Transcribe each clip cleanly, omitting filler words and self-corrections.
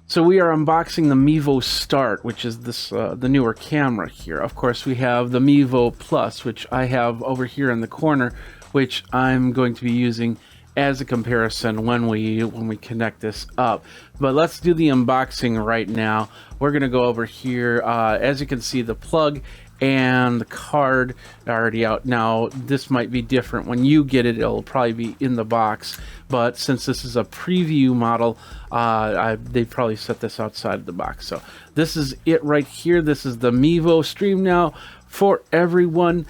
So we are unboxing the Mevo Start, which is this the newer camera here. Of course, we have the Mevo Plus, which I have over here in the corner, which I'm going to be using as a comparison when we connect this up. But let's do the unboxing right now. We're going to go over here. As you can see, the plug and the card are already out. Now, this might be different when you get it. It'll probably be in the box, but since this is a preview model, they probably set this outside of the box. So this is it right here. This is the Mevo Stream Now for everyone.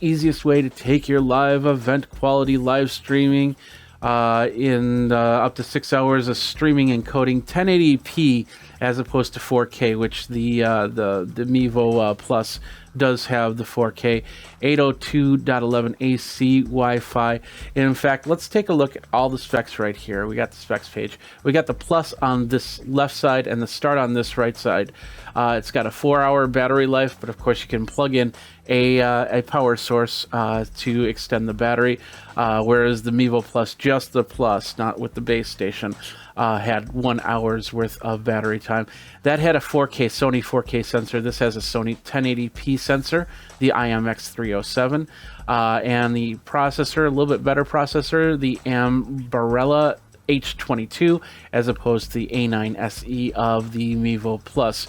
Easiest way to take your live event quality live streaming in up to 6 hours of streaming and coding 1080p as opposed to 4K, which the Mevo Plus does have the 4K 802.11 AC Wi-Fi. In fact, let's take a look at all the specs right here. We got the specs page. We got the Plus on this left side and the Start on this right side. It's got a 4-hour battery life, but of course you can plug in a power source to extend the battery, whereas the Mevo Plus, just the Plus, not with the base station, had 1 hour's worth of battery time. That had a Sony 4K sensor. This has a Sony 1080p sensor, the IMX307, and the processor, a little bit better processor, the Ambarella H22, as opposed to the A9 SE of the Mevo Plus.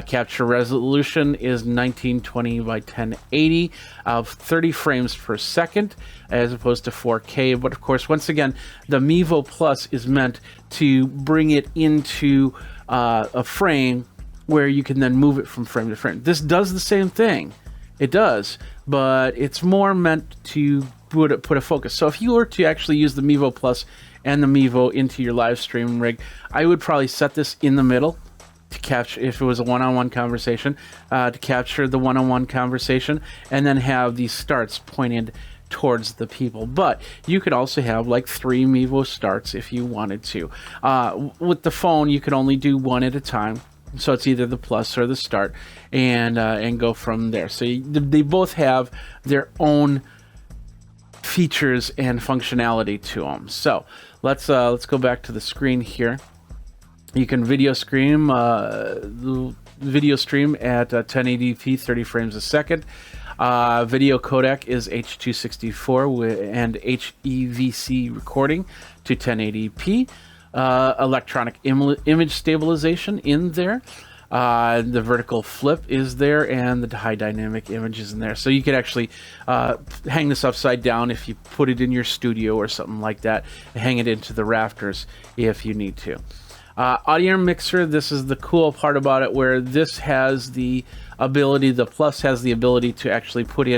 Capture resolution is 1920 by 1080 of 30 frames per second as opposed to 4K. But of course, once again, the Mevo Plus is meant to bring it into a frame where you can then move it from frame to frame. This does the same thing. It does, but it's more meant to put a focus. So if you were to actually use the Mevo Plus and the Mevo into your live stream rig, I would probably set this in the middle to capture, if it was a one-on-one conversation, to capture the one-on-one conversation, and then have these starts pointed towards the people. But you could also have like 3 Mevo Starts if you wanted to. With the phone, you can only do one at a time, so it's either the Plus or the Start, and go from there. So they both have their own features and functionality to them. So let's go back to the screen here. You can video stream at 1080p, 30 frames a second. Video codec is H.264 and HEVC recording to 1080p. Electronic image stabilization in there. The vertical flip is there, and the high dynamic image is in there. So you could actually hang this upside down if you put it in your studio or something like that. Hang it into the rafters if you need to. Audio mixer, this is the cool part about it, where this has the ability, the Plus has the ability to actually put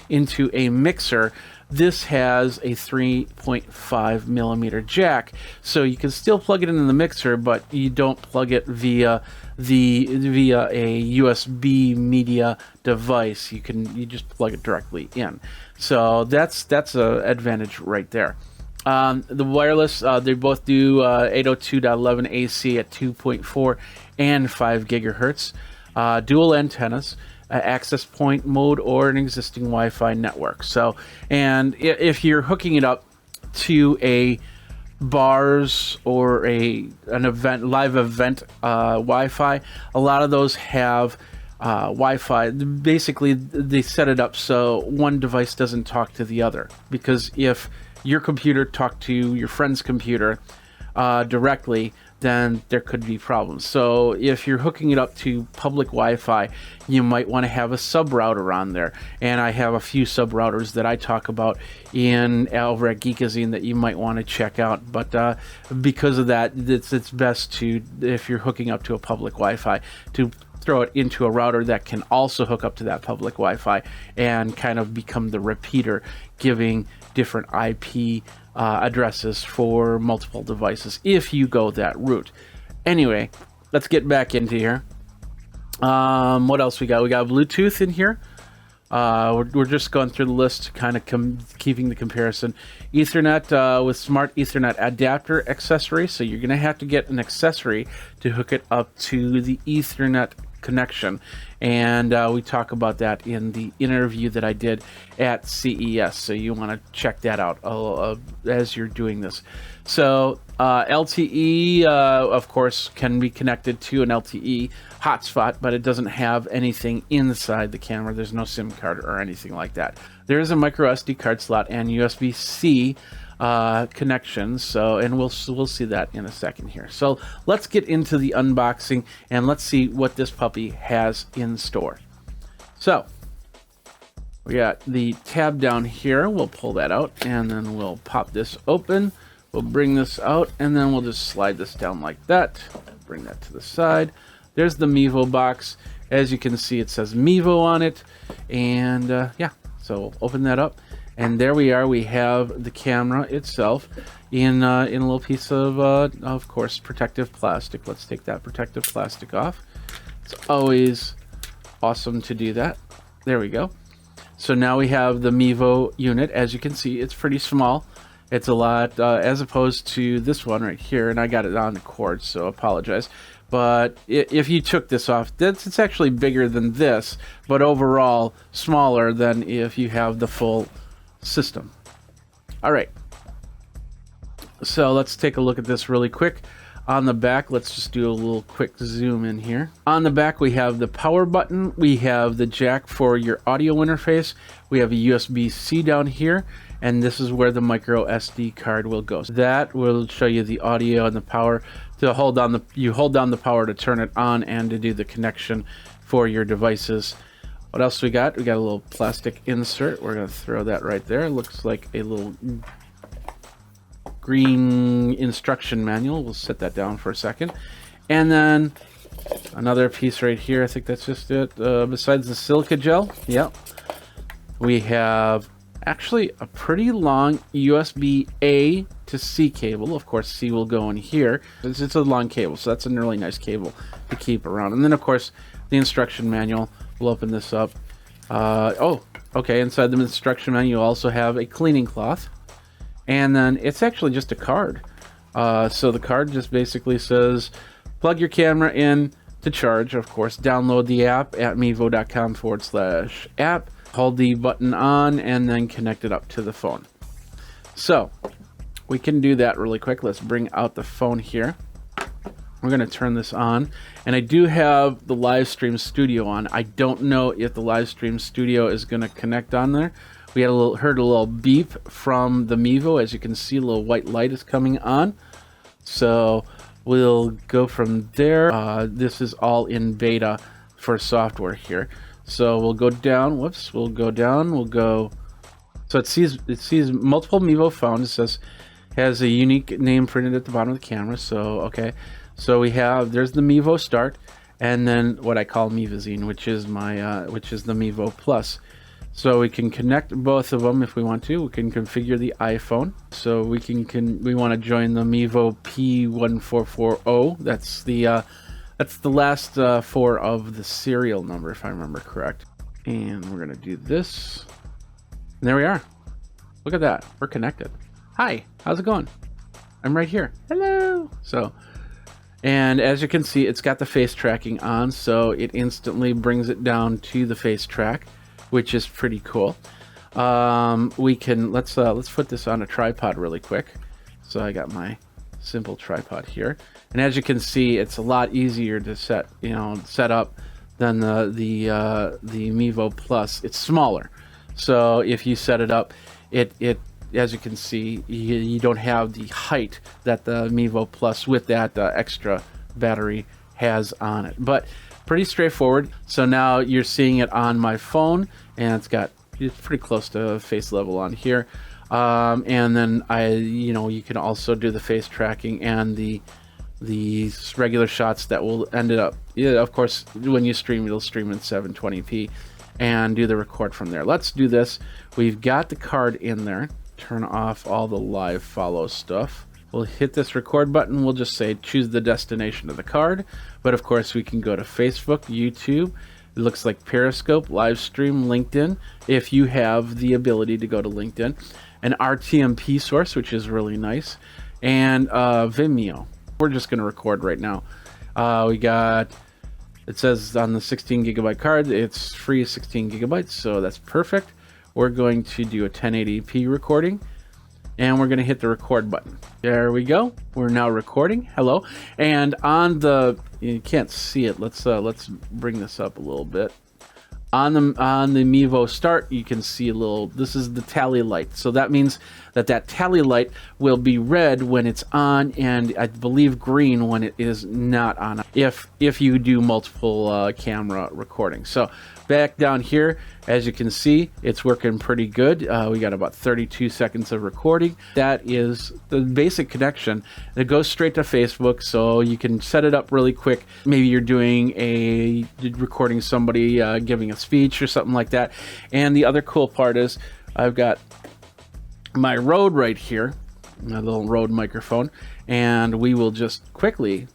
into a mixer. This has a 3.5 millimeter jack, so you can still plug it into the mixer, but you don't plug it via a USB media device. You just plug it directly in. So that's a advantage right there. The wireless, they both do 802.11 AC at 2.4 and 5 gigahertz. Dual antennas, access point mode, or an existing Wi-Fi network. So, and if you're hooking it up to a bars or an event, live event Wi-Fi, a lot of those have Wi-Fi. Basically, they set it up so one device doesn't talk to the other, because if your computer talked to your friend's computer directly, then there could be problems. So if you're hooking it up to public Wi-Fi, you might want to have a sub router on there. And I have a few sub routers that I talk about over at Geekazine that you might want to check out. But because of that, it's best to, if you're hooking up to a public Wi-Fi, to throw it into a router that can also hook up to that public Wi-Fi and kind of become the repeater, giving different IP addresses for multiple devices if you go that route. Anyway, let's get back into here. What else we got? We got Bluetooth in here. We're just going through the list, kind of keeping the comparison. Ethernet with smart Ethernet adapter accessory. So you're going to have to get an accessory to hook it up to the Ethernet connection, and we talk about that in the interview that I did at CES, so you want to check that out as you're doing this. So LTE, of course, can be connected to an LTE hotspot, but it doesn't have anything inside the camera. There's no SIM card or anything like that. There is a micro SD card slot and USB-C connection. So, and we'll see that in a second here. So let's get into the unboxing and let's see what this puppy has in store. So we got the tab down here. We'll pull that out and then we'll pop this open. We'll bring this out and then we'll just slide this down like that. Bring that to the side. There's the Mevo box. As you can see, it says Mevo on it. And yeah, so we'll open that up. And there we are. We have the camera itself in a little piece of course, protective plastic. Let's take that protective plastic off. It's always awesome to do that. There we go. So now we have the Mevo unit. As you can see, it's pretty small. It's a lot as opposed to this one right here, and I got it on the cord, so apologize. But if you took this off, it's actually bigger than this, but overall smaller than if you have the full system. All right, so let's take a look at this really quick. On the back, let's just do a little quick zoom in here. On the back, we have the power button. We have the jack for your audio interface. We have a USB-C down here, and this is where the micro SD card will go. So that will show you the audio and the power. To hold down you hold down the power to turn it on and to do the connection for your devices. What else we got? We got a little plastic insert. We're gonna throw that right there. It looks like a little green instruction manual. We'll set that down for a second. And then another piece right here. I think that's just it. Besides the silica gel, yep, we have actually a pretty long USB A to C cable. Of course, C will go in here. It's a long cable, so that's a really nice cable to keep around. And then, of course, the instruction manual. We'll open this up. Oh, okay. Inside the instruction manual, you also have a cleaning cloth. And then it's actually just a card. So the card just basically says, plug your camera in to charge. Of course, download the app at mevo.com/app. Hold the button on and then connect it up to the phone. So we can do that really quick. Let's bring out the phone here. We're going to turn this on, and I do have the Livestream Studio on. I don't know if the Livestream Studio is going to connect on there. We had heard a little beep from the Mevo. As you can see, a little white light is coming on. So we'll go from there. This is all in beta for software here. So we'll go down. Whoops, we'll go down. We'll go. So it sees multiple Mevo phones. It says has a unique name printed at the bottom of the camera. So okay. So we have, there's the Mevo Start, and then what I call Geekazine, which is the Mevo Plus. So we can connect both of them if we want to. We can configure the iPhone. So we we want to join the Mevo P1440. That's the last four of the serial number, if I remember correct. And we're gonna do this. And there we are. Look at that. We're connected. Hi. How's it going? I'm right here. Hello. So. And as you can see, it's got the face tracking on, so it instantly brings it down to the face track, which is pretty cool. We can let's put this on a tripod really quick. So I got my simple tripod here, and as you can see, it's a lot easier to set up than the Mevo Plus. It's smaller, so if you set it up, it as you can see, you don't have the height that the Mevo Plus with that extra battery has on it. But pretty straightforward. So now you're seeing it on my phone, and it's pretty close to face level on here. And then you can also do the face tracking and the regular shots that will end it up. Yeah, of course, when you stream, it'll stream in 720p and do the record from there. Let's do this. We've got the card in there. Turn off all the live follow stuff. We'll hit this record button. We'll just say choose the destination of the card. But of course, we can go to Facebook, YouTube. It looks like Periscope, Livestream, LinkedIn, if you have the ability to go to LinkedIn. An RTMP source, which is really nice. And Vimeo. We're just going to record right now. It says on the 16 gigabyte card, it's free 16 gigabytes, so that's perfect. We're going to do a 1080p recording. and we're going to hit the record button. There we go. We're now recording. Hello. And on the, you can't see it. Let's bring this up a little bit. On the Mevo Start, you can see a little, this is the tally light. So that means that tally light will be red when it's on, and I believe green when it is not on, if you do multiple camera recording. So back down here, as you can see, it's working pretty good. We got about 32 seconds of recording. That is the basic connection. It goes straight to Facebook, so you can set it up really quick. Maybe you're doing recording somebody giving a speech or something like that. And the other cool part is I've got my Rode right here, my little Rode microphone, and we will just quickly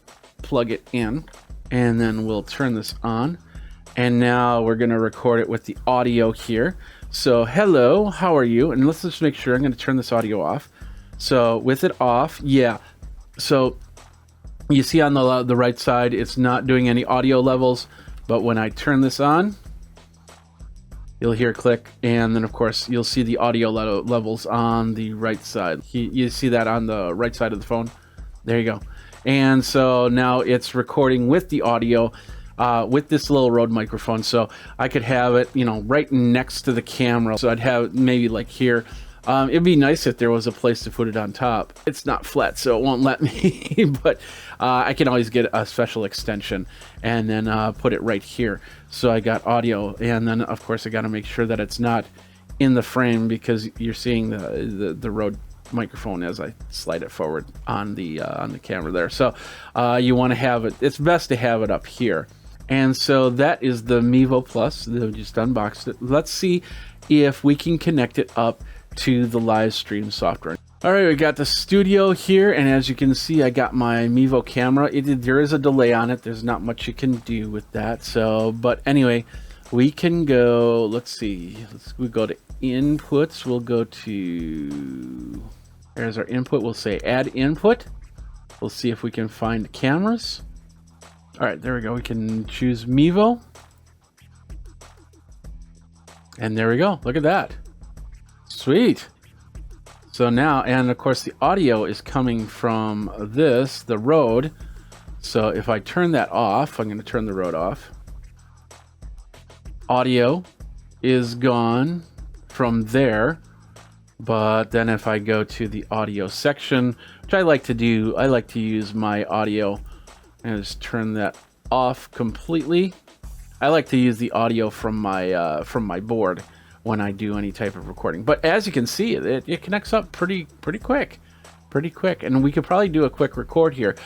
plug it in, and then we'll turn this on. And now we're going to record it with the audio here. So hello, how are you? And let's just make sure, I'm going to turn this audio off. So with it off, yeah. So you see on the right side, it's not doing any audio levels. But when I turn this on, you'll hear click. And then, of course, you'll see the audio levels on the right side. You see that on the right side of the phone. There you go. And so now it's recording with the audio. With this little Rode microphone, so I could have it, you know, right next to the camera. So I'd have maybe like here. It'd be nice if there was a place to put it on top. It's not flat, so it won't let me, but I can always get a special extension and then put it right here. So I got audio, and then of course I got to make sure that it's not in the frame, because you're seeing the Rode microphone as I slide it forward on the camera there. So you want to have it. It's best to have it up here. And so that is the Mevo Plus. They just unboxed it. Let's see if we can connect it up to the Livestream software. All right, we got the studio here, and as you can see, I got my Mevo camera. There is a delay on it. There's not much you can do with that. So, but anyway, we can go. Let's see. We go to inputs. We'll go to. There's our input. We'll say add input. We'll see if we can find cameras. All right, there we go. We can choose Mevo. And there we go. Look at that. Sweet. So now, and of course the audio is coming from the Rode. So if I turn that off, I'm going to turn the Rode off. Audio is gone from there. But then if I go to the audio section, which I like to do, I like to use my audio and just turn that off completely. I like to use the audio from my board when I do any type of recording. But as you can see, it connects up pretty quick, and we could probably do a quick record here.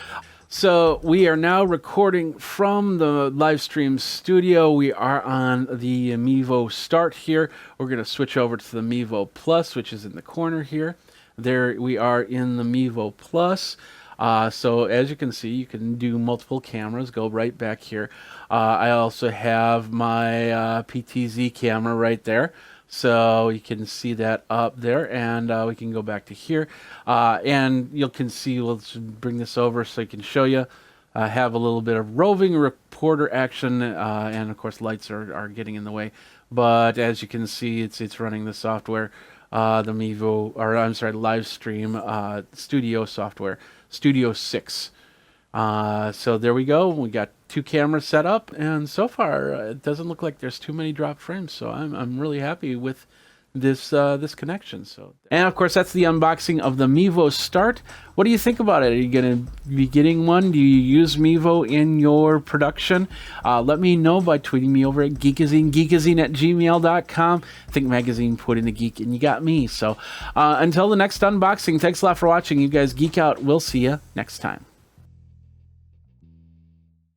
So we are now recording from the Livestream Studio. We are on the Mevo Start here. We're going to switch over to the Mevo Plus, which is in the corner here. There we are in the Mevo Plus. So as you can see, you can do multiple cameras. Go right back here. I also have my PTZ camera right there. So you can see that up there, and we can go back to here. And you can see, let's bring this over so I can show you. Have a little bit of roving reporter action, and of course lights are getting in the way. But as you can see, it's running the software, the Mevo, or I'm sorry, Livestream Studio software. Studio 6. So there we go. We got 2 cameras set up, and so far it doesn't look like there's too many drop frames. So I'm really happy with this this connection. So, and of course that's the unboxing of the Mevo Start. What do you think about it? Are you going to be getting one? Do you use Mevo in your production? Let me know by tweeting me over at Geekazine, geekazine@gmail.com. Think Magazine, put in the geek, and you got me. So until the next unboxing, thanks a lot for watching. You guys geek out. We'll see you next time.